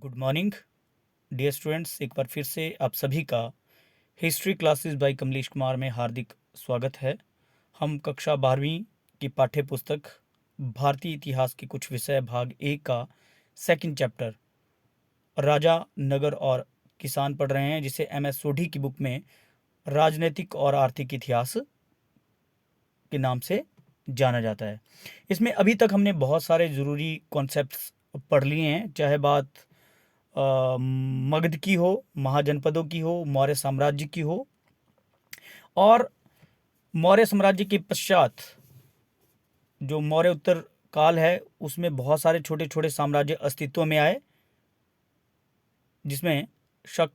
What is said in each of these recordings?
Good morning dear students. एक बार फिर से आप सभी का history classes bye Kamlesh Kumar में हार्दिक स्वागत है। हम कक्षा 12वीं की पाठ्य पुस्तक भारतीय इतिहास के कुछ विषय भाग 1 का सेकंड चैप्टर राजा, नगर और किसान पढ़ रहे हैं, जिसे एम एस सोढ़ी की बुक में राजनीतिक और आर्थिक इतिहास के नाम से जाना जाता है। इसमें अभी तक हमने बहुत सारे ज़रूरी कॉन्सेप्ट्स पढ़ लिए हैं, चाहे बात मगध की हो, महाजनपदों की हो, मौर्य साम्राज्य की हो, और मौर्य साम्राज्य के पश्चात जो मौर्य उत्तर काल है उसमें बहुत सारे छोटे छोटे साम्राज्य अस्तित्व में आए, जिसमें शक,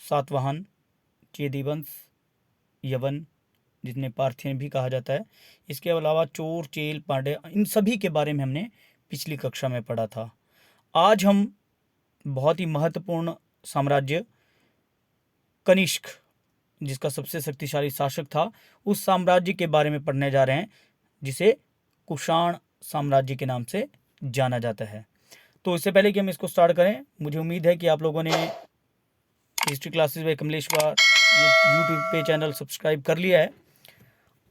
सातवाहन, चेदीवंश, यवन, जिन्हें पार्थियन भी कहा जाता है, इसके अलावा चोर, चेल, पांड्य, इन सभी के बारे में हमने पिछली कक्षा में पढ़ा था। आज हम बहुत ही महत्वपूर्ण साम्राज्य कनिष्क, जिसका सबसे शक्तिशाली शासक था, उस साम्राज्य के बारे में पढ़ने जा रहे हैं, जिसे कुषाण साम्राज्य के नाम से जाना जाता है। तो इससे पहले कि हम इसको स्टार्ट करें, मुझे उम्मीद है कि आप लोगों ने हिस्ट्री क्लासेस बाय कमलेश का यूट्यूब पे चैनल सब्सक्राइब कर लिया है।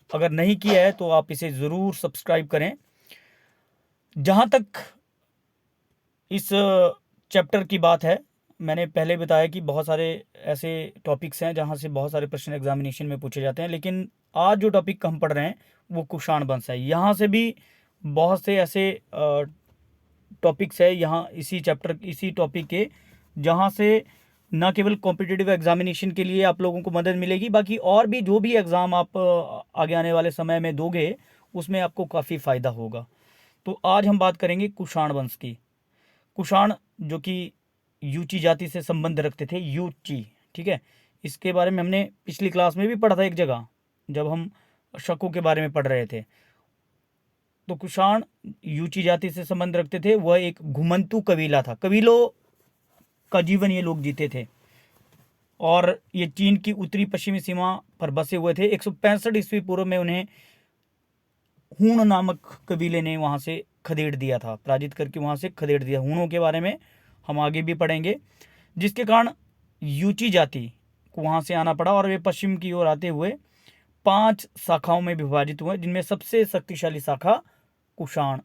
अगर नहीं किया है तो आप इसे ज़रूर सब्सक्राइब करें। जहाँ तक इस चैप्टर की बात है, मैंने पहले बताया कि बहुत सारे ऐसे टॉपिक्स हैं जहाँ से बहुत सारे प्रश्न एग्जामिनेशन में पूछे जाते हैं, लेकिन आज जो टॉपिक हम पढ़ रहे हैं वो कुषाण वंश है। यहाँ से भी बहुत से ऐसे टॉपिक्स है यहाँ इसी चैप्टर, इसी टॉपिक के, जहाँ से न केवल कॉम्पिटिटिव एग्जामिनेशन के लिए आप लोगों को मदद मिलेगी, बाकी और भी जो भी एग्ज़ाम आप आगे आने वाले समय में दोगे उसमें आपको काफ़ी फ़ायदा होगा। तो आज हम बात करेंगे कुषाण वंश की। कुषाण जो कि यूची जाति से संबंध रखते थे, यूची, ठीक है। इसके बारे में हमने पिछली क्लास में भी पढ़ा था एक जगह, जब हम शकों के बारे में पढ़ रहे थे। तो कुषाण यूची जाति से संबंध रखते थे। वह एक घुमंतु कबीला था, कबीलों का जीवन ये लोग जीते थे, और ये चीन की उत्तरी पश्चिमी सीमा पर बसे हुए थे। 165 ईस्वी पूर्व में उन्हें हूण नामक कबीले ने वहाँ से खदेड़ दिया था, पराजित करके वहाँ से खदेड़ दिया। हूणों के बारे में हम आगे भी पढ़ेंगे, जिसके कारण यूची जाति को वहाँ से आना पड़ा, और वे पश्चिम की ओर आते हुए 5 शाखाओं में विभाजित हुए, जिनमें सबसे शक्तिशाली शाखा कुषाण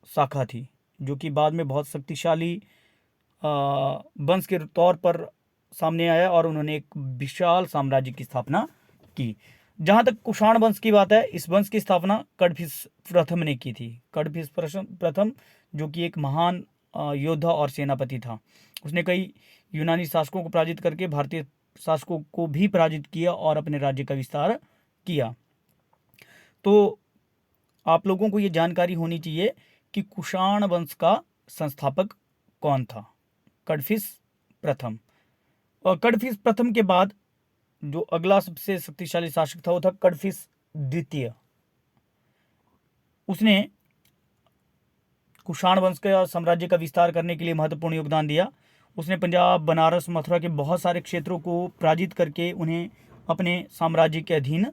शाखा थी, जो कि बाद में बहुत शक्तिशाली वंश के तौर पर सामने आया, और उन्होंने एक विशाल साम्राज्य की स्थापना की। जहाँ तक कुषाण वंश की बात है, इस वंश की स्थापना कड़फिस प्रथम ने की थी। कड़फिस प्रथम जो कि एक महान योद्धा और सेनापति था। उसने कई यूनानी शासकों को पराजित करके भारतीय शासकों को भी पराजित किया और अपने राज्य का विस्तार किया। तो आप लोगों को ये जानकारी होनी चाहिए कि कुषाण वंश का संस्थापक कौन था। कड़फिस प्रथम। और कड़फिस प्रथम के बाद जो अगला सबसे शक्तिशाली शासक था वो था कड़फिस द्वितीय। उसने कुषाण वंश के साम्राज्य का विस्तार करने के लिए महत्वपूर्ण योगदान दिया। उसने पंजाब, बनारस, मथुरा के बहुत सारे क्षेत्रों को पराजित करके उन्हें अपने साम्राज्य के अधीन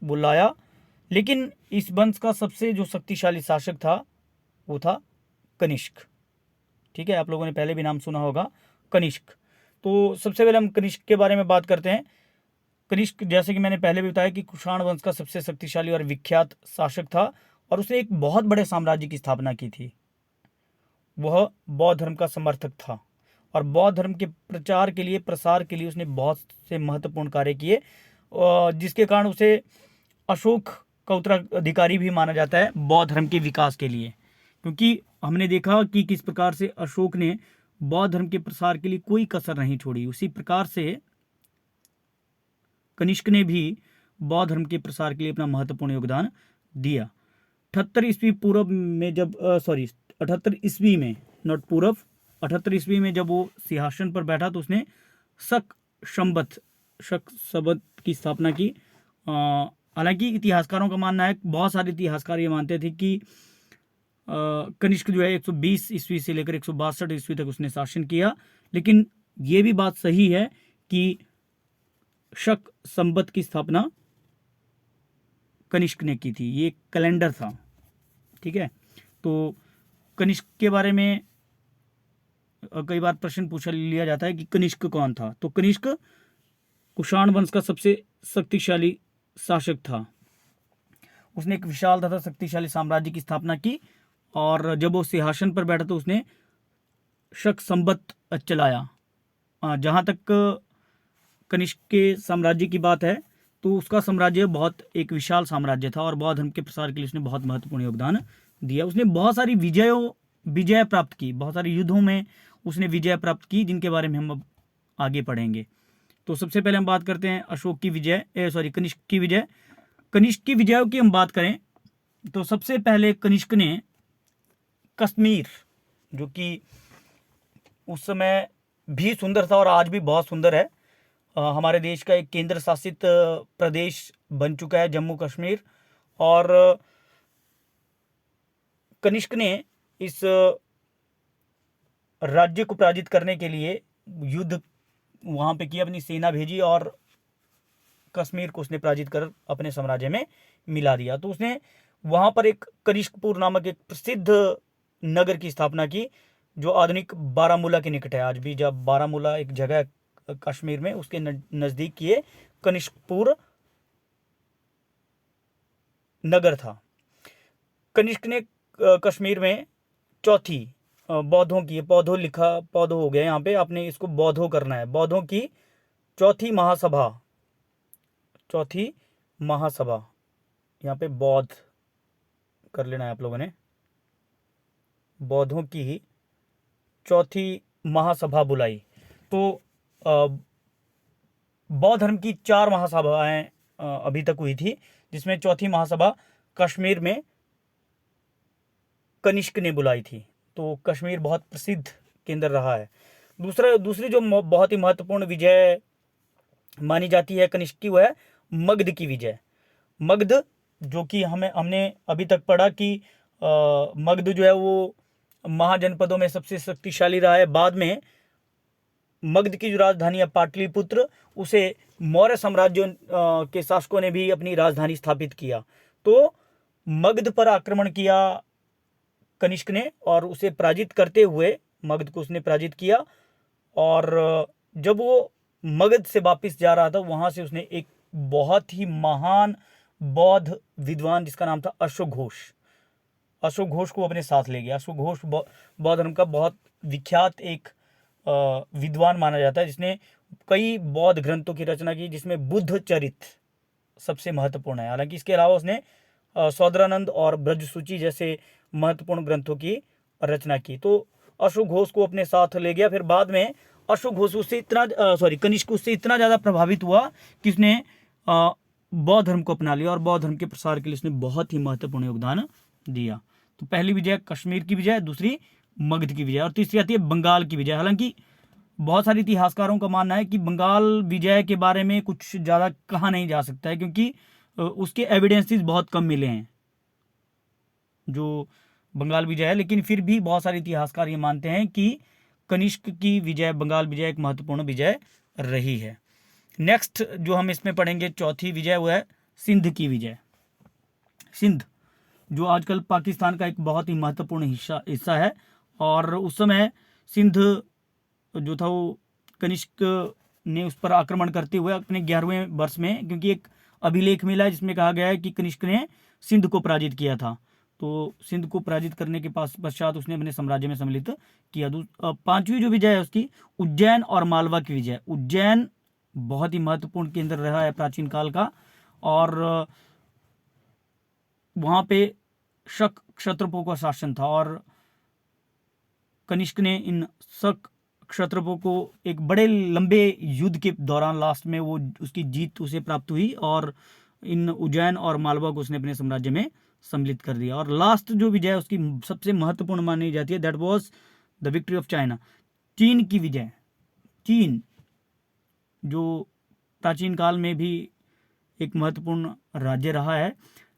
बुलाया। लेकिन इस वंश का सबसे जो शक्तिशाली शासक था वो था कनिष्क, ठीक है। आप लोगों ने पहले भी नाम सुना होगा, कनिष्क। तो सबसे पहले हम कनिष्क के बारे में बात करते हैं। कनिष्क, जैसे कि मैंने पहले भी बताया, कि कुषाण वंश का सबसे शक्तिशाली और विख्यात शासक था, और उसने एक बहुत बड़े साम्राज्य की स्थापना की थी। वह बौद्ध धर्म का समर्थक था, और बौद्ध धर्म के प्रचार के लिए, प्रसार के लिए उसने बहुत से महत्वपूर्ण कार्य किए, जिसके कारण उसे अशोक का उत्तराधिकारी भी माना जाता है बौद्ध धर्म के विकास के लिए। क्योंकि हमने देखा कि किस प्रकार से अशोक ने बौद्ध धर्म के प्रसार के लिए कोई कसर नहीं छोड़ी, उसी प्रकार से कनिष्क ने भी बौद्ध धर्म के प्रसार के लिए अपना महत्वपूर्ण योगदान दिया। 78 ईस्वी पूर्व में जब 78 ईस्वी में, नॉट पूर्व, 78 ईस्वी में जब वो सिंहासन पर बैठा तो उसने शक संवत की स्थापना की। हालांकि इतिहासकारों का मानना है, बहुत सारे इतिहासकार ये मानते थे कि कनिष्क जो है 120 ईस्वी से लेकर 162 ईस्वी तक उसने शासन किया। लेकिन ये भी बात सही है कि शक संवत की स्थापना कनिष्क ने की थी। ये कैलेंडर था, ठीक है। तो कनिष्क के बारे में कई बार प्रश्न पूछा लिया जाता है कि कनिष्क कौन था। तो कनिष्क कुषाण वंश का सबसे शक्तिशाली शासक था। उसने एक विशाल तथा शक्तिशाली साम्राज्य की स्थापना की और जब वो सिंहासन पर बैठा तो उसने शक संवत चलाया। जहाँ तक कनिष्क के साम्राज्य की बात है तो उसका साम्राज्य बहुत एक विशाल साम्राज्य था और बौद्ध धर्म के प्रसार के लिए उसने बहुत महत्वपूर्ण योगदान दिया। उसने बहुत सारी विजय प्राप्त की, बहुत सारे युद्धों में उसने विजय प्राप्त की, जिनके बारे में हम अब आगे पढ़ेंगे। तो सबसे पहले हम बात करते हैं अशोक की विजय, कनिष्क की विजय। कनिष्क की विजय की हम बात करें तो सबसे पहले कनिष्क ने कश्मीर, जो कि उस समय भी सुंदर था और आज भी बहुत सुंदर है, हमारे देश का एक केंद्र शासित प्रदेश बन चुका है जम्मू कश्मीर। और कनिष्क ने इस राज्य को पराजित करने के लिए युद्ध वहाँ पे किया, अपनी सेना भेजी और कश्मीर को उसने पराजित कर अपने साम्राज्य में मिला दिया। तो उसने वहाँ पर एक कनिष्कपुर नामक एक प्रसिद्ध नगर की स्थापना की, जो आधुनिक बारामूला के निकट है। आज भी जब बारामूला एक जगह है कश्मीर में, उसके नज़दीक ये कनिष्कपुर नगर था। कनिष्क ने कश्मीर में चौथी बौद्धों की, पौधों लिखा, पौधों हो गया यहाँ पे, आपने इसको बौद्धों करना है, बौद्धों की चौथी महासभा, यहाँ पे बौद्ध कर लेना है आप लोगों ने, बौद्धों की चौथी महासभा बुलाई। तो बौद्ध धर्म की 4 महासभाएं अभी तक हुई थी, जिसमें चौथी महासभा कश्मीर में कनिष्क ने बुलाई थी। तो कश्मीर बहुत प्रसिद्ध केंद्र रहा है। दूसरी जो बहुत ही महत्वपूर्ण विजय मानी जाती है कनिष्क की, वह है मगध की विजय। मगध, जो कि हमने अभी तक पढ़ा कि मगध जो है वो महाजनपदों में सबसे शक्तिशाली रहा है। बाद में मगध की जो राजधानी है पाटलिपुत्र, उसे मौर्य साम्राज्य के शासकों ने भी अपनी राजधानी स्थापित किया। तो मगध पर आक्रमण किया कनिष्क ने और उसे पराजित करते हुए मगध को उसने पराजित किया। और जब वो मगध से वापस जा रहा था, वहाँ से उसने एक बहुत ही महान बौद्ध विद्वान जिसका नाम था अशोक घोष को अपने साथ ले गया। अशोक घोष बौद्ध धर्म का बहुत विख्यात एक विद्वान माना जाता है, जिसने कई बौद्ध ग्रंथों की रचना की, जिसमें बुद्ध चरित्र सबसे महत्वपूर्ण है। हालांकि इसके अलावा उसने सौदरानंद और ब्रजसूची जैसे महत्वपूर्ण ग्रंथों की रचना की। तो अशोक घोष को अपने साथ ले गया। फिर बाद में अशोक घोष उससे कनिष्क उससे इतना ज़्यादा प्रभावित हुआ कि उसने बौद्ध धर्म को अपना लिया और बौद्ध धर्म के प्रसार के लिए उसने बहुत ही महत्वपूर्ण योगदान दिया। तो पहली विजय कश्मीर की विजय, दूसरी मगध की विजय, और तीसरी आती है बंगाल की विजय। हालांकि बहुत सारे इतिहासकारों का मानना है कि बंगाल विजय के बारे में कुछ ज़्यादा कहा नहीं जा सकता है, क्योंकि उसके एविडेंसेस बहुत कम मिले हैं जो बंगाल विजय है। लेकिन फिर भी बहुत सारे इतिहासकार ये मानते हैं कि कनिष्क की विजय, बंगाल विजय एक महत्वपूर्ण विजय रही है। नेक्स्ट जो हम इसमें पढ़ेंगे चौथी विजय, वो है सिंध की विजय। सिंध जो आजकल पाकिस्तान का एक बहुत ही महत्वपूर्ण हिस्सा है, और उस समय सिंध जो था वो कनिष्क ने उस पर आक्रमण करते हुए अपने 11वें वर्ष में, क्योंकि एक अभिलेख मिला है जिसमें कहा गया है कि कनिष्क ने सिंध को पराजित किया था। तो सिंध को पराजित करने के पश्चात उसने अपने साम्राज्य में सम्मिलित किया। 5वीं जो विजय है उसकी उज्जैन और मालवा की विजय। उज्जैन बहुत ही महत्वपूर्ण केंद्र रहा है प्राचीन काल का, और वहाँ पे शक क्षत्रपों का शासन था, और कनिष्क ने इन शक क्षत्रपों को एक बड़े लंबे युद्ध के दौरान लास्ट में वो उसकी जीत उसे प्राप्त हुई, और इन उज्जैन और मालवा को उसने अपने साम्राज्य में सम्मिलित कर दिया। और लास्ट जो विजय उसकी सबसे महत्वपूर्ण मानी जाती है, that was the victory of China, चीन की विजय। चीन जो प्राचीन काल में भी एक महत्वपूर्ण राज्य रहा है।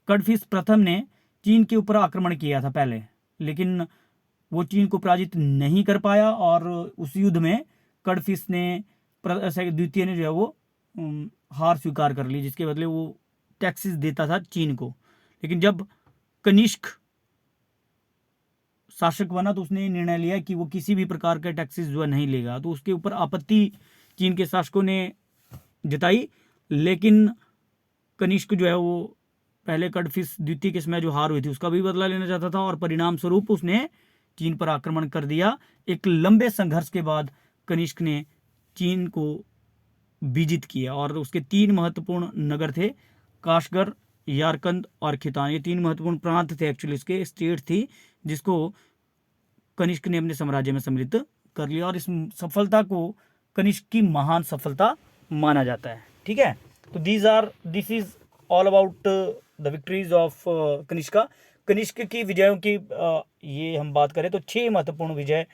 कड़फिस प्रथम ने चीन के ऊपर आक्रमण किया था पहले, लेकिन वो चीन को पराजित नहीं कर पाया, और उस युद्ध में कड़फिस ने द्वितीय ने जो है वो हार स्वीकार कर ली, जिसके बदले वो टैक्सेस देता था चीन को। लेकिन जब कनिष्क शासक बना तो उसने निर्णय लिया कि वो किसी भी प्रकार का टैक्सेस जो है नहीं लेगा। तो उसके ऊपर आपत्ति चीन के शासकों ने जताई, लेकिन कनिष्क जो है वो पहले कड़फिस द्वितीय के समय जो हार हुई थी उसका भी बदला लेना चाहता था, और परिणाम स्वरूप उसने चीन पर आक्रमण कर दिया। एक लंबे संघर्ष के बाद कनिष्क ने चीन को विजित किया, और उसके 3 महत्वपूर्ण नगर थे, काशगर, यारकंद और खितान। ये 3 महत्वपूर्ण प्रांत थे, एक्चुअली इसके स्टेट थी, जिसको कनिष्क ने अपने साम्राज्य में सम्मिलित कर लिया, और इस सफलता को कनिष्क की महान सफलता माना जाता है। ठीक है, तो this is all about the victories of Kanishka. Kanishka की विजयों की ये हम बात करें तो 6 महत्वपूर्ण विजय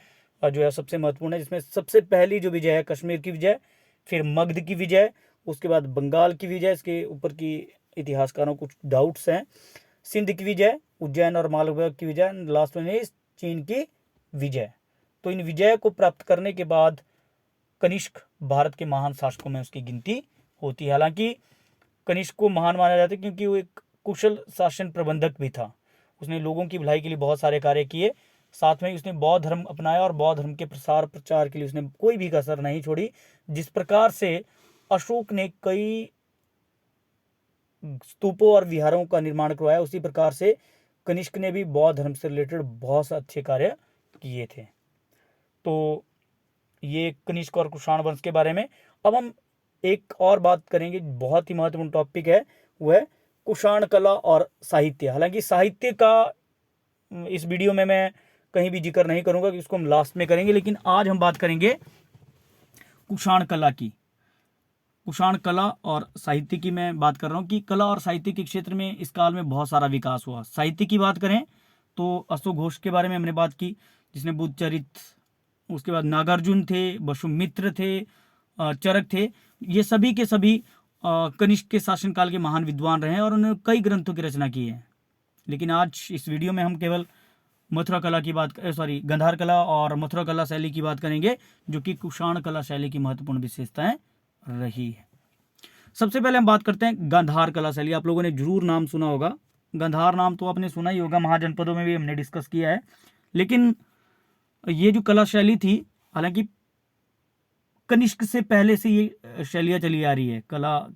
जो है सबसे महत्वपूर्ण है, जिसमें सबसे पहली जो विजय है कश्मीर की विजय, फिर मगध की विजय, उसके बाद बंगाल की विजय, इसके ऊपर की इतिहासकारों को कुछ डाउट्स हैं, सिंध की विजय, उज्जैन और मालवा की विजय, लास्ट में चीन की विजय। तो इन विजय को प्राप्त करने के बाद कनिष्क भारत के महान शासकों में उसकी गिनती होती है। हालांकि कनिष्क को महान माना जाता है क्योंकि वो एक कुशल शासन प्रबंधक भी था। उसने लोगों की भलाई के लिए बहुत सारे कार्य किए, साथ में उसने बौद्ध धर्म अपनाया, और बौद्ध धर्म के प्रसार प्रचार के लिए उसने कोई भी कसर नहीं छोड़ी। जिस प्रकार से अशोक ने कई स्तूपों और विहारों का निर्माण करवाया, उसी प्रकार से कनिष्क ने भी बौद्ध धर्म से रिलेटेड बहुत से अच्छे कार्य किए थे। तो ये कनिष्क और कुषाण वंश के बारे में। अब हम एक और बात करेंगे, बहुत ही महत्वपूर्ण टॉपिक है, वो है कुषाण कला और साहित्य। हालांकि साहित्य का इस वीडियो में मैं कहीं भी जिक्र नहीं करूंगा, कि उसको हम लास्ट में करेंगे, लेकिन आज हम बात करेंगे कुषाण कला की। कुषाण कला और साहित्य की मैं बात कर रहा हूँ कि कला और साहित्य के क्षेत्र में इस काल में बहुत सारा विकास हुआ। साहित्य की बात करें तो अशोक घोष के बारे में हमने बात की, जिसने बुद्ध चरित, उसके बाद नागार्जुन थे, वसुमित्र थे, चरक थे, ये सभी के सभी कनिष्क के शासनकाल के महान विद्वान रहे हैं, और उन्होंने कई ग्रंथों की रचना की है। लेकिन आज इस वीडियो में हम केवल मथुरा कला की बात गंधार कला और मथुरा कला शैली की बात करेंगे, जो कि कुषाण कला शैली की महत्वपूर्ण विशेषताएं रही है। सबसे पहले हम बात करते हैं गांधार कला शैली। आप लोगों ने जरूर नाम सुना होगा, गांधार नाम तो आपने सुना ही होगा, महाजनपदों में भी हमने डिस्कस किया है। लेकिन ये जो कला शैली थी, हालांकि कनिष्क से पहले से ये शैलियाँ चली आ रही है। कला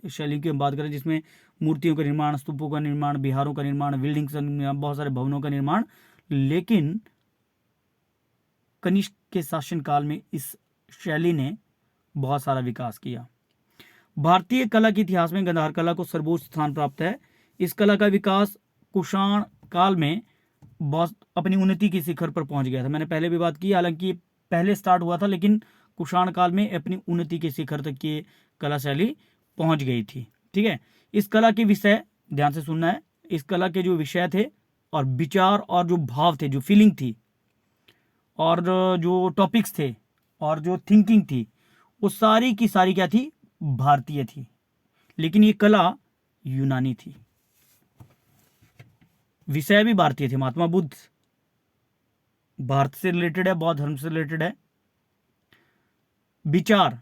शैली की हम बात करें जिसमें मूर्तियों का निर्माण, स्तूपों का निर्माण, बिहारों का निर्माण, बिल्डिंग्स का निर्माण, बहुत सारे भवनों का निर्माण, लेकिन कनिष्क के शासनकाल में इस शैली ने बहुत सारा विकास किया। भारतीय कला के इतिहास में गांधार कला को सर्वोच्च स्थान प्राप्त है। इस कला का विकास कुषाण काल में बहुत अपनी उन्नति की शिखर पर पहुंच गया था। मैंने पहले भी बात की, हालांकि पहले स्टार्ट हुआ था, लेकिन कुषाण काल में अपनी उन्नति के शिखर तक ये कला शैली पहुंच गई थी। ठीक है, इस कला के विषय ध्यान से सुनना है। इस कला के जो विषय थे और विचार और जो भाव थे, जो फीलिंग थी, और जो टॉपिक्स थे, और जो थिंकिंग थी, वो सारी की सारी क्या थी? भारतीय थी। लेकिन ये कला यूनानी थी। विषय भी भारतीय थे। महात्मा बुद्ध भारत से रिलेटेड है, बौद्ध धर्म से रिलेटेड है। विचार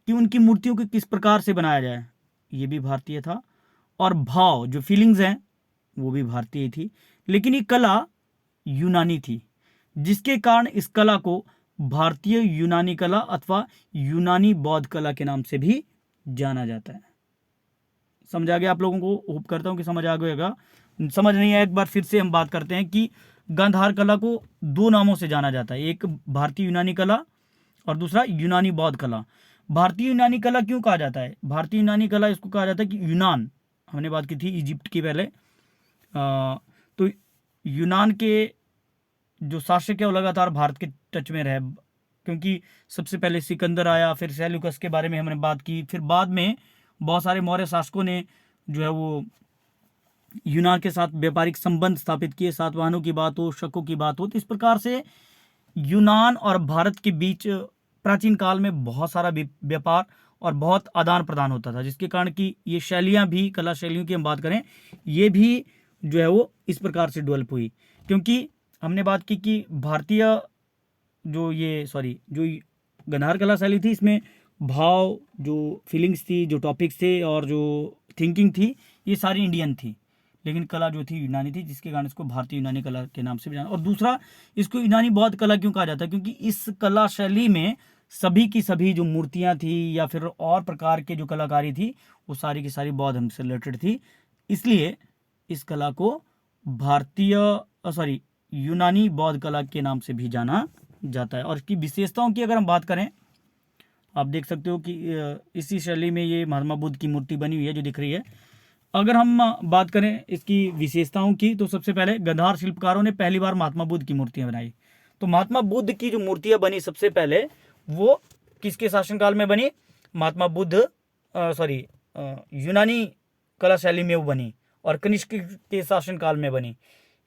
कि उनकी मूर्तियों को किस प्रकार से बनाया जाए, ये भी भारतीय था। और भाव, जो फीलिंग्स हैं, वो भी भारतीय थी। लेकिन ये कला यूनानी थी, जिसके कारण इस कला को भारतीय यूनानी कला अथवा यूनानी बौद्ध कला के नाम से भी जाना जाता है। समझ आ गया आप लोगों को? होप करता हूं कि समझ आ गया। समझ नहीं आया, एक बार फिर से हम बात करते हैं कि गांधार कला को 2 नामों से जाना जाता है, एक भारतीय यूनानी कला और दूसरा यूनानी बौद्ध कला। भारतीय यूनानी कला क्यों कहा जाता है? भारतीय यूनानी कला इसको कहा जाता है कि यूनान, हमने बात की थी इजिप्ट की पहले, तो यूनान के जो शासक है वो लगातार भारत के टच में रहे, क्योंकि सबसे पहले सिकंदर आया, फिर सेल्यूकस के बारे में हमने बात की, फिर बाद में बहुत सारे मौर्य शासकों ने जो है वो यूनान के साथ व्यापारिक संबंध स्थापित किए। सातवाहनों की बात हो, शकों की बात हो, तो इस प्रकार से यूनान और भारत के बीच प्राचीन काल में बहुत सारा व्यापार और बहुत आदान प्रदान होता था, जिसके कारण कि ये शैलियाँ भी, कला शैलियों की हम बात करें, ये भी जो है वो इस प्रकार से डेवलप हुई। क्योंकि हमने बात की कि भारतीय जो गांधार कला शैली थी, इसमें भाव, जो फीलिंग्स थी, जो टॉपिक्स थे और जो थिंकिंग थी, ये सारी इंडियन थी। लेकिन कला जो थी यूनानी थी, जिसके कारण इसको भारतीय यूनानी कला के नाम से भी जाना। और दूसरा, इसको यूनानी बौद्ध कला क्यों कहा जाता है, क्योंकि इस कला शैली में सभी की सभी जो मूर्तियाँ थी या फिर और प्रकार के जो कलाकारी थी वो सारी की सारी बौद्ध धर्म से रिलेटेड थी, इसलिए इस कला को भारतीय सॉरी यूनानी बौद्ध कला के नाम से भी जाना जाता है। और इसकी विशेषताओं की अगर हम बात करें, आप देख सकते हो कि इसी शैली में ये महात्मा बुद्ध की मूर्ति बनी हुई है जो दिख रही है। अगर हम बात करें इसकी विशेषताओं की, तो सबसे पहले गंधार शिल्पकारों ने पहली बार महात्मा बुद्ध की मूर्तियां बनाई। तो महात्मा बुद्ध की जो मूर्तियां बनी सबसे पहले वो किसके शासनकाल में बनी, महात्मा बुद्ध यूनानी कला शैली में वो बनी और कनिष्क के शासनकाल में बनी।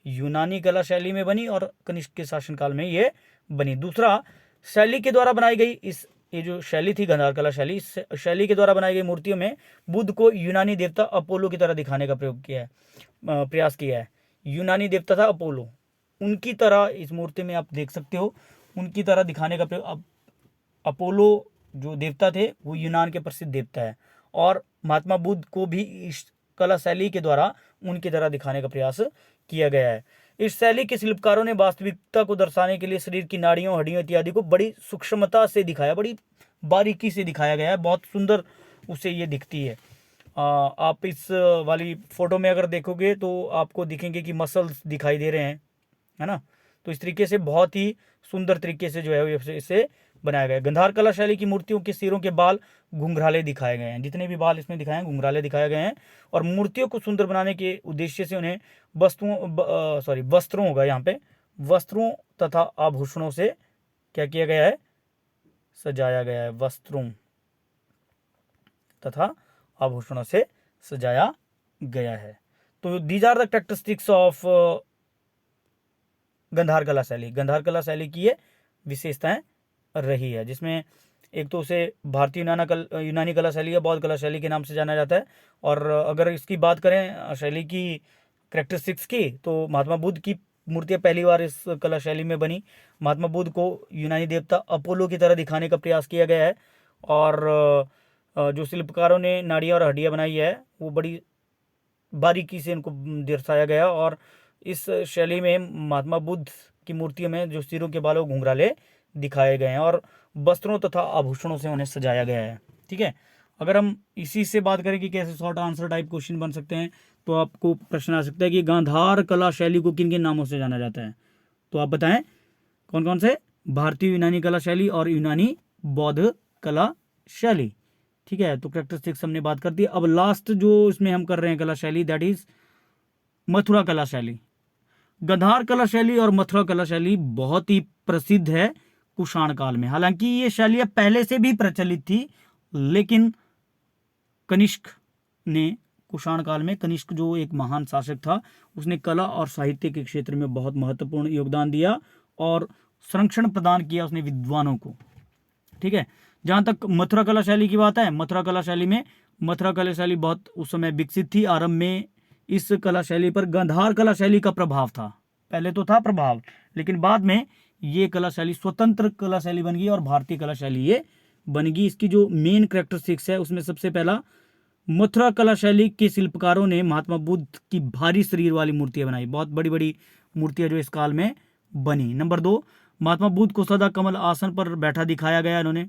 यूनानी कला शैली में बनी और कनिष्क के शासनकाल में ये बनी। दूसरा, शैली के द्वारा बनाई गई ये जो शैली थी गांधार कला शैली, इस शैली के द्वारा बनाई गई मूर्तियों में बुद्ध को यूनानी देवता अपोलो की तरह दिखाने का प्रयास किया है। यूनानी देवता था अपोलो, उनकी तरह इस मूर्ति में आप देख सकते हो, उनकी तरह दिखाने का प्रयोग। अपोलो जो देवता थे वो यूनान के प्रसिद्ध देवता है, और महात्मा बुद्ध को भी इस कला शैली के द्वारा उनकी तरह दिखाने का प्रयास किया गया है। इस शैली के शिल्पकारों ने वास्तविकता को दर्शाने के लिए शरीर की नाड़ियों, हड्डियों इत्यादि को बड़ी सूक्ष्मता से दिखाया, बड़ी बारीकी से दिखाया गया है, बहुत सुंदर उसे ये दिखती है। आप इस वाली फोटो में अगर देखोगे तो आपको दिखेंगे कि मसल्स दिखाई दे रहे हैं, है ना। तो इस तरीके से बहुत ही सुंदर तरीके से जो है इसे बनाया गया है। गंधार कला शैली की मूर्तियों के सिरों के बाल घुंघराले दिखाए गए हैं, जितने भी बाल इसमें दिखाए हैं घुंघराले दिखाए गए हैं। और मूर्तियों को सुंदर बनाने के उद्देश्य से उन्हें वस्त्रों होगा यहाँ पे, वस्त्रों तथा आभूषणों से क्या किया गया है, सजाया गया है। वस्त्रों तथा आभूषणों से सजाया गया है। तो these are the characteristics of Gandhara कला शैली। गंधार कला शैली की ये विशेषताएं रही है, जिसमें एक तो उसे भारतीय यूनानी कला शैली या बौद्ध कला शैली के नाम से जाना जाता है। और अगर इसकी बात करें शैली की कैरेक्टरिस्टिक्स की, तो महात्मा बुद्ध की मूर्तियाँ पहली बार इस कला शैली में बनी। महात्मा बुद्ध को यूनानी देवता अपोलो की तरह दिखाने का प्रयास किया गया है। और जो शिल्पकारों ने नाड़ियाँ और हड्डियाँ बनाई है वो बड़ी बारीकी से इनको दर्शाया गया। और इस शैली में महात्मा बुद्ध की मूर्तियों में जो सिरों के बालों घुंघराले दिखाए गए हैं और वस्त्रों तथा आभूषणों से उन्हें सजाया गया है। ठीक है, अगर हम इसी से बात करें कि कैसे शॉर्ट आंसर टाइप क्वेश्चन बन सकते हैं, तो आपको प्रश्न आ सकता है कि गांधार कला शैली को किन किन नामों से जाना जाता है, तो आप बताएं कौन कौन से। भारतीय यूनानी कला शैली और यूनानी बौद्ध कला शैली। ठीक है, तो कैरेक्टरिस्टिक्स हमने बात कर दी। अब लास्ट जो इसमें हम कर रहे हैं कला शैली, दैट इज मथुरा कला शैली। गांधार कला शैली और मथुरा कला शैली बहुत ही प्रसिद्ध है कुषाण काल में। हालांकि ये शैलियाँ पहले से भी प्रचलित थी, लेकिन कनिष्क ने कुषाण काल में, कनिष्क जो एक महान शासक था, उसने कला और साहित्य के क्षेत्र में बहुत महत्वपूर्ण योगदान दिया और संरक्षण प्रदान किया उसने विद्वानों को। ठीक है, जहाँ तक मथुरा कला शैली की बात है, मथुरा कला शैली बहुत उस समय विकसित थी। आरंभ में इस कला शैली पर गांधार कला शैली का प्रभाव था, पहले तो था प्रभाव, लेकिन बाद में ये कला शैली स्वतंत्र कला शैली बन गई और भारतीय कला शैली ये बन गई। इसकी जो मेन कैरेक्टरिस्टिक्स है उसमें सबसे पहला, मथुरा कला शैली के शिल्पकारों ने महात्मा बुद्ध की भारी शरीर वाली मूर्तियां बनाई, बहुत बड़ी बड़ी मूर्तियां जो इस काल में बनी। नंबर 2, महात्मा बुद्ध को सदा कमल आसन पर बैठा दिखाया गया इन्होंने।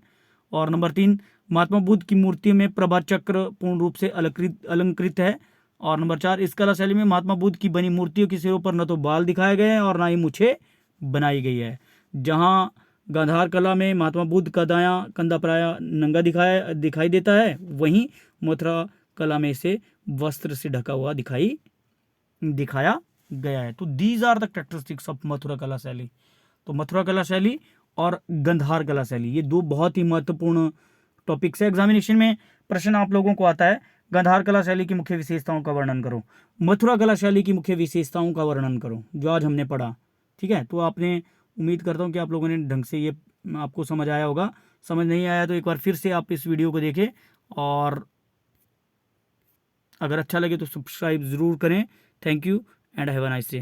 और नंबर 3, महात्मा बुद्ध की मूर्तियों में प्रभा चक्र पूर्ण रूप से अलंकृत है। और नंबर 4, इस कला शैली में महात्मा बुद्ध की बनी मूर्तियों के सिरों पर न तो बाल दिखाए गए हैं और ना ही मूछें बनाई गई है। जहाँ गांधार कला में महात्मा बुद्ध का दायां कंधा प्रायः नंगा दिखाई देता है, वहीं मथुरा कला में इसे वस्त्र से ढका हुआ दिखाया गया है। तो these are the characteristics of Mathura कला शैली। तो मथुरा कला शैली और गांधार कला शैली ये दो बहुत ही महत्वपूर्ण टॉपिक्स है। एग्जामिनेशन में प्रश्न आप लोगों को आता है, गांधार कला शैली की मुख्य विशेषताओं का वर्णन करो, मथुरा कला शैली की मुख्य विशेषताओं का वर्णन करो, जो आज हमने पढ़ा। ठीक है, तो आपने, उम्मीद करता हूँ कि आप लोगों ने ढंग से ये आपको समझ आया होगा। समझ नहीं आया तो एक बार फिर से आप इस वीडियो को देखें, और अगर अच्छा लगे तो सब्सक्राइब ज़रूर करें। Thank you and have a nice day.